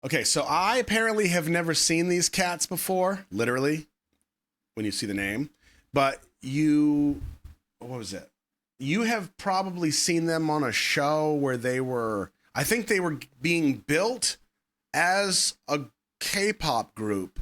Okay, so I apparently have never seen these cats before, literally, when you see the name. But what was it? You have probably seen them on a show where I think they were being built as a K-pop group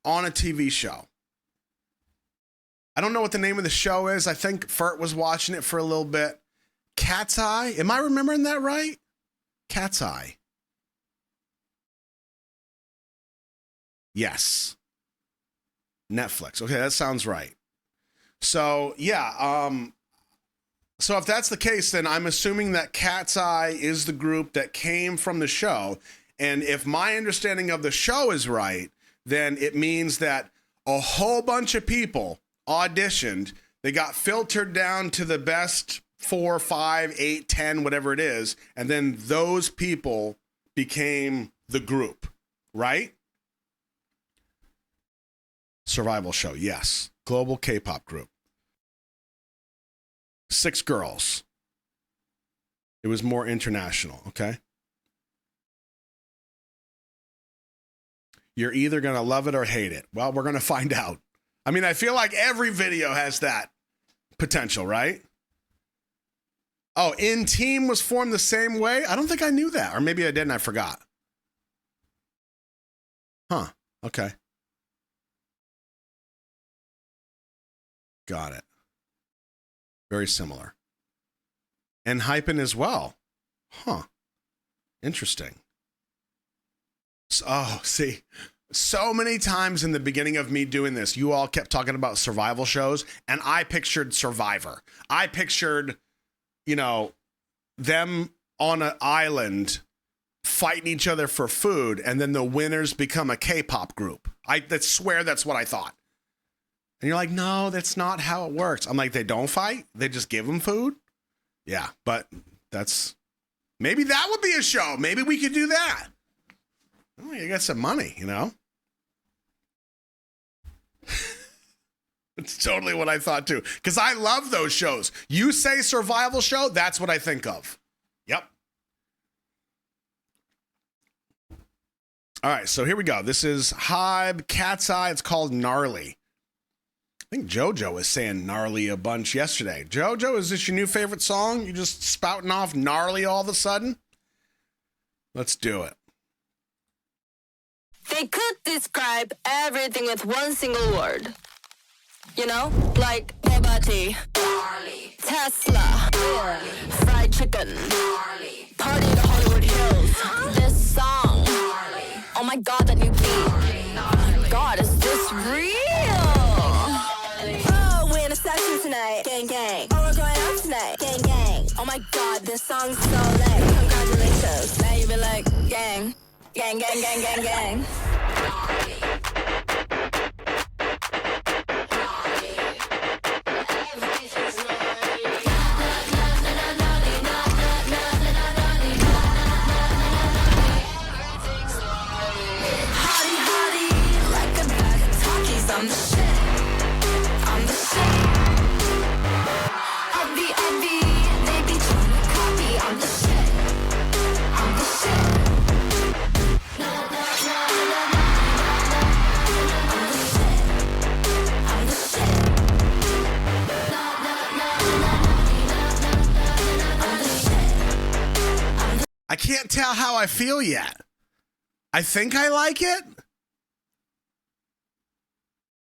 on a TV show. I don't know what the name of the show is. I think Fert was watching it for a little bit. KATSEYE? Am I remembering that right? KATSEYE. Yes. Netflix. Okay, that sounds right. So, yeah. So if that's the case, then I'm assuming that KATSEYE is the group that came from the show. And if my understanding of the show is right, then it means that a whole bunch of people auditioned. They got filtered down to the best 4, 5, 8, 10, whatever it is. And then those people became the group, right? Survival show, yes. Global K-pop group. 6 girls. It was more international, okay? You're either going to love it or hate it. Well, we're going to find out. I mean, I feel like every video has that potential, right? Oh, In Team was formed the same way? I don't think I knew that. Or maybe I did and I forgot. Huh, okay. Got it. Very similar. And Hypen as well. Huh. Interesting. See, so many times in the beginning of me doing this, you all kept talking about survival shows, and I pictured Survivor. I pictured, them on an island fighting each other for food, and then the winners become a K-pop group. I swear that's what I thought. And you're like, no, that's not how it works. I'm like, they don't fight? They just give them food? Yeah, but maybe that would be a show. Maybe we could do that. Oh, you got some money, It's totally what I thought too. Because I love those shows. You say survival show, that's what I think of. Yep. All right, so here we go. This is Hybe, KATSEYE. It's called Gnarly. I think JoJo was saying gnarly a bunch yesterday. JoJo, is this your new favorite song? You just spouting off gnarly all of a sudden? Let's do it. They could describe everything with one single word. Like Bobati, Tesla, fried chicken, party in the Hollywood Hills. This song, oh my God, that new beat. Oh my God, is this real? Session tonight, gang gang. Oh, we're going out tonight, gang gang. Oh my God, this song's so lit. Congratulations. Now you be like, gang, gang, gang, gang, gang, gang. Hottie, hottie, like a bag of Takis. I'm the shit. I'm the shit. I can't tell how I feel yet. I think I like it.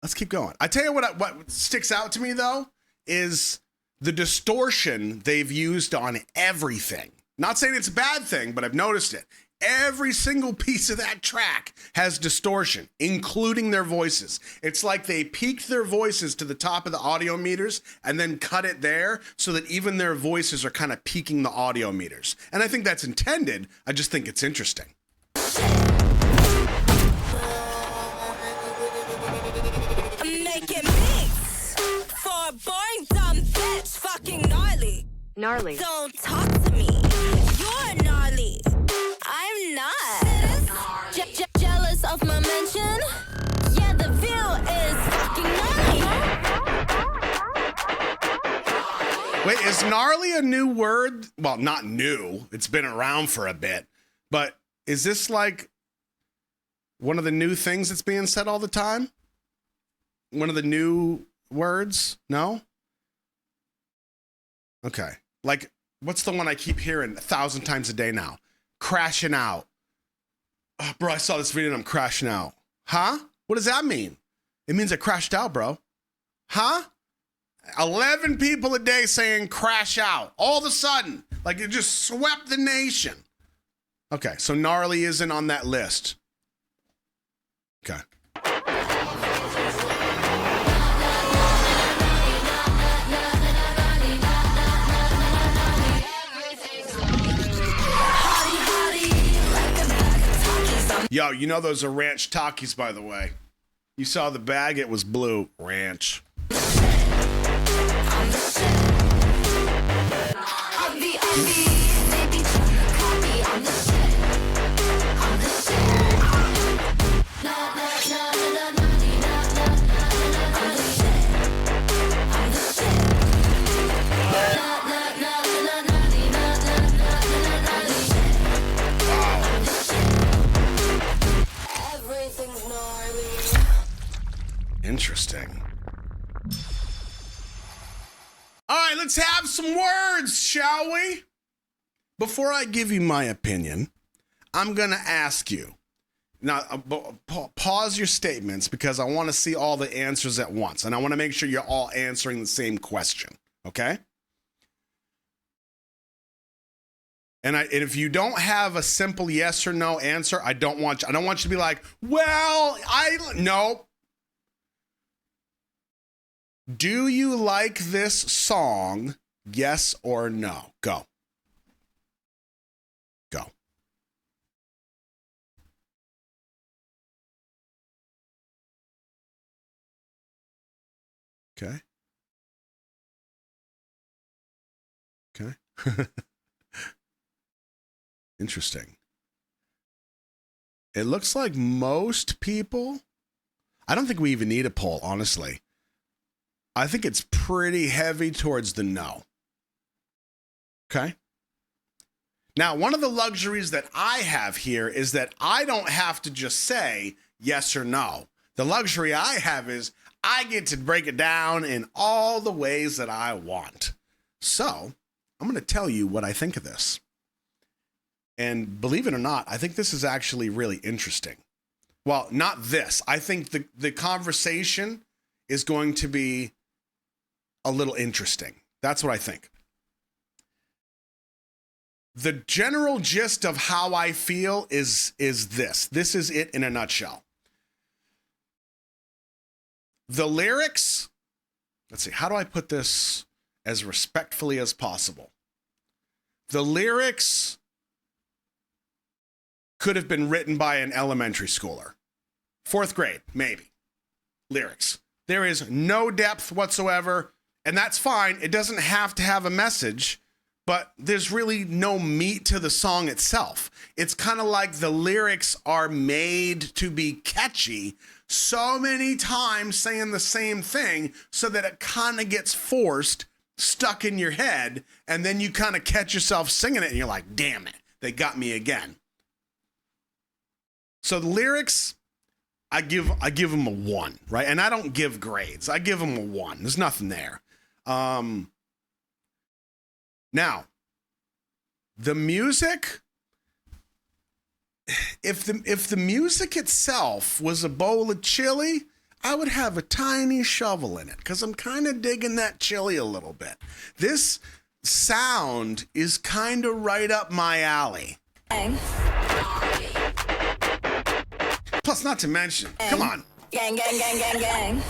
Let's keep going. I tell you what sticks out to me though is the distortion they've used on everything. Not saying it's a bad thing, but I've noticed it. Every single piece of that track has distortion, including their voices. It's like they peaked their voices to the top of the audio meters and then cut it there so that even their voices are kind of peaking the audio meters. And I think that's intended. I just think it's interesting. Making beats for a boring dumb bitch, fucking gnarly. Gnarly. Don't talk to me. You're gnarly. I'm not. Jealous of my mention? Yeah, the view is fucking gnarly. Wait, is gnarly a new word? Well, not new. It's been around for a bit. But is this like One of the new things that's being said all the time? One of the new words? No? Okay. Like, what's the one I keep hearing 1,000 times a day now? Crashing out. Oh, bro, I saw this video and I'm crashing out. Huh? What does that mean? It means I crashed out, bro. Huh? 11 people a day saying crash out. All of a sudden. Like it just swept the nation. Okay, so Gnarly isn't on that list. Okay. Yo, you know those are ranch Takis, by the way. You saw the bag, it was blue. Ranch. Interesting. All right, let's have some words, shall we? Before I give you my opinion, I'm going to ask you. Now, pause your statements because I want to see all the answers at once. And I want to make sure you're all answering the same question, okay? And if you don't have a simple yes or no answer, I don't want you to be like, well, no. Do you like this song? Yes or no? Go. Go. Okay. Okay. Interesting. It looks like most people, I don't think we even need a poll, honestly. I think it's pretty heavy towards the no. Okay. Now, one of the luxuries that I have here is that I don't have to just say yes or no. The luxury I have is I get to break it down in all the ways that I want. So I'm going to tell you what I think of this. And believe it or not, I think this is actually really interesting. Well, not this. I think the conversation is going to be a little interesting. That's what I think. The general gist of how I feel is this. This is it in a nutshell. The lyrics, let's see, how do I put this as respectfully as possible? The lyrics could have been written by an elementary schooler. 4th grade, maybe. Lyrics. There is no depth whatsoever. And that's fine. It doesn't have to have a message, but there's really no meat to the song itself. It's kind of like the lyrics are made to be catchy so many times saying the same thing so that it kind of gets forced, stuck in your head, and then you kind of catch yourself singing it and you're like, damn it, they got me again. So the lyrics, I give them a 1, right? And I don't give grades. I give them a 1. There's nothing there. Now, the music, if the music itself was a bowl of chili, I would have a tiny shovel in it because I'm kind of digging that chili a little bit. This sound is kind of right up my alley. Plus, not to mention, come on. Gang, gang, gang, gang, gang.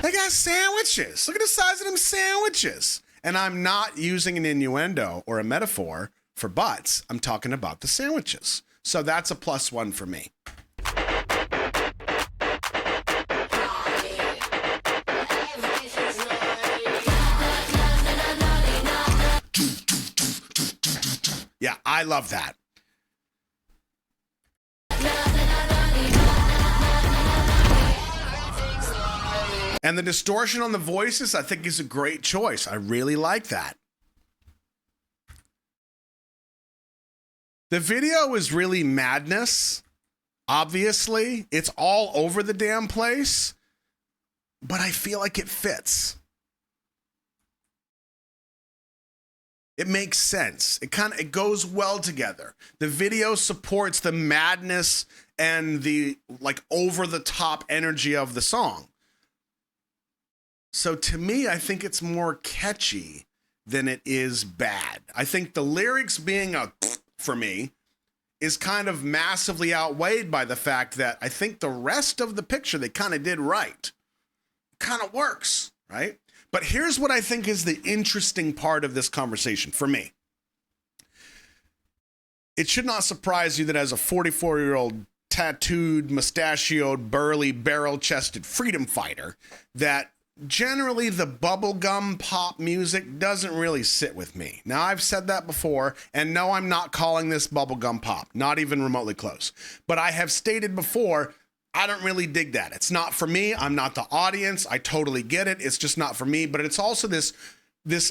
They got sandwiches. Look at the size of them sandwiches. And I'm not using an innuendo or a metaphor for butts. I'm talking about the sandwiches. So that's a +1 for me. Yeah, I love that. And the distortion on the voices, I think, is a great choice. I really like that. The video is really madness. Obviously, it's all over the damn place, but I feel like it fits. It makes sense. It goes well together. The video supports the madness and the like over the top energy of the song. So to me, I think it's more catchy than it is bad. I think the lyrics being for me is kind of massively outweighed by the fact that I think the rest of the picture they kind of did right. Kind of works, right? But here's what I think is the interesting part of this conversation for me. It should not surprise you that as a 44-year-old tattooed, mustachioed, burly, barrel-chested freedom fighter, that generally the bubblegum pop music doesn't really sit with me. Now, I've said that before, and no, I'm not calling this bubblegum pop, not even remotely close. But I have stated before, I don't really dig that. It's not for me. I'm not the audience. I totally get it. It's just not for me. But it's also this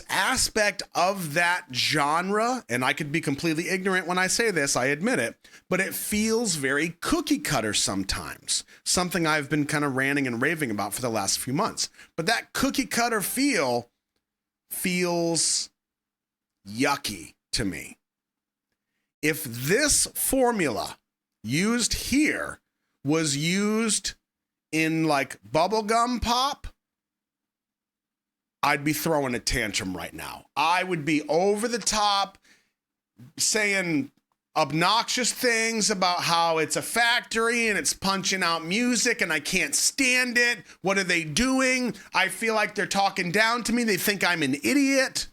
aspect of that genre, and I could be completely ignorant when I say this, I admit it, but it feels very cookie cutter sometimes. Something I've been kind of ranting and raving about for the last few months. But that cookie cutter feel feels yucky to me. If this formula used here was used in like bubblegum pop, I'd be throwing a tantrum right now. I would be over the top saying obnoxious things about how it's a factory and it's punching out music and I can't stand it. What are they doing? I feel like they're talking down to me. They think I'm an idiot.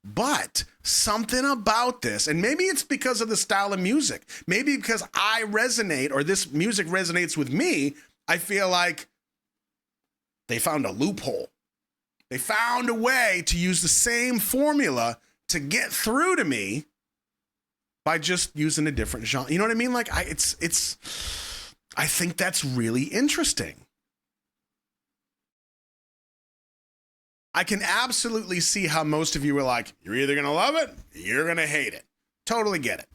But something about this, and maybe it's because of the style of music, maybe because I resonate or this music resonates with me, I feel like they found a loophole. They found a way to use the same formula to get through to me by just using a different genre. You know what I mean? Like I think that's really interesting. I can absolutely see how most of you are like, you're either going to love it, or you're going to hate it. Totally get it.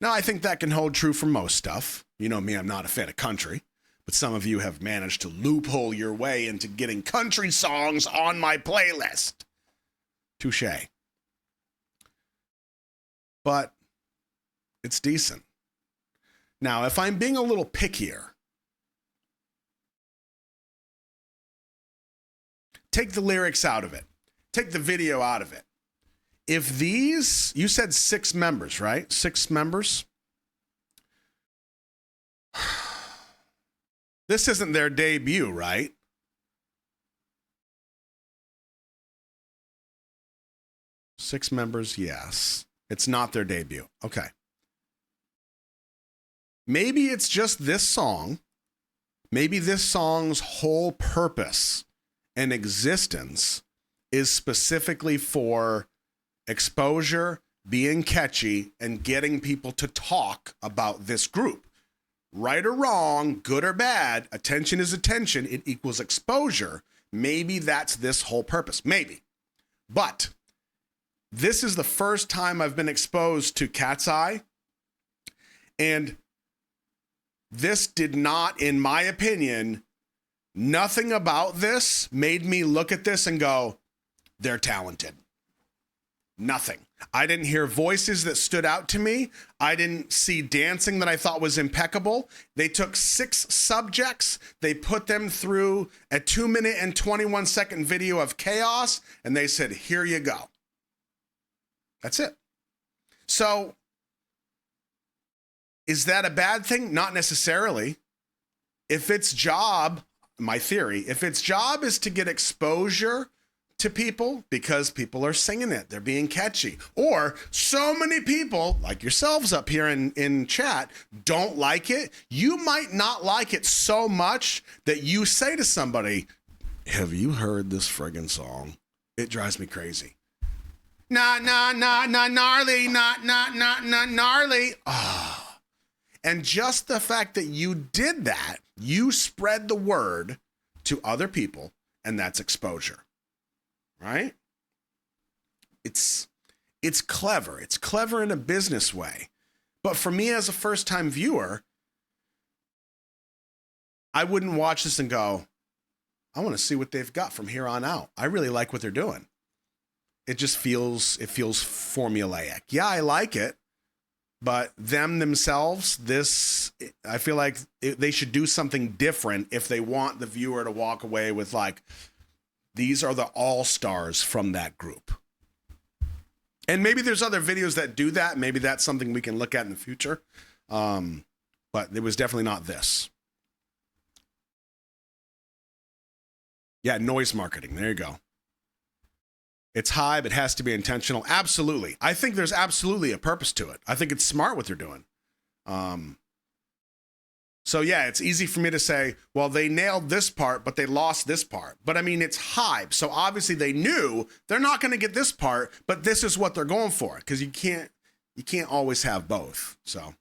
Now, I think that can hold true for most stuff. You know me, I'm not a fan of country, but some of you have managed to loophole your way into getting country songs on my playlist. Touché. But it's decent. Now, if I'm being a little pickier, take the lyrics out of it. Take the video out of it. If these, you said 6 members, right? 6 members. This isn't their debut, right? Six members, yes. It's not their debut. Okay. Maybe it's just this song. Maybe this song's whole purpose and existence is specifically for exposure, being catchy, and getting people to talk about this group. Right or wrong, good or bad, attention is attention. It equals exposure. Maybe that's this whole purpose. Maybe. But this is the first time I've been exposed to KATSEYE. And this did not, in my opinion, nothing about this made me look at this and go, they're talented. Nothing. I didn't hear voices that stood out to me. I didn't see dancing that I thought was impeccable. They took 6 subjects. They put them through a 2-minute and 21-second video of chaos, and they said, here you go. That's it. So, is that a bad thing? Not necessarily. If its job, my theory, if its job is to get exposure to people because people are singing it, they're being catchy, or so many people like yourselves up here in chat don't like it, you might not like it so much that you say to somebody, have you heard this friggin' song? It drives me crazy. Gnarly, gnarly. Oh. And just the fact that you did that, you spread the word to other people, and that's exposure. Right? It's clever. It's clever in a business way. But for me as a first-time viewer, I wouldn't watch this and go, I want to see what they've got from here on out. I really like what they're doing. It just feels formulaic. Yeah, I like it, but themselves, I feel like they should do something different if they want the viewer to walk away with like, these are the all-stars from that group. And maybe there's other videos that do that. Maybe that's something we can look at in the future. But it was definitely not this. Yeah, noise marketing. There you go. It's hype. It has to be intentional. Absolutely. I think there's absolutely a purpose to it. I think it's smart what they're doing. So yeah, it's easy for me to say, well, they nailed this part, but they lost this part. But I mean, it's hype. So obviously they knew they're not going to get this part, but this is what they're going for. Because you can't always have both. So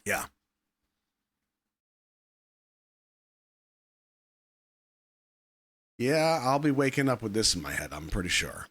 yeah. Yeah, I'll be waking up with this in my head, I'm pretty sure.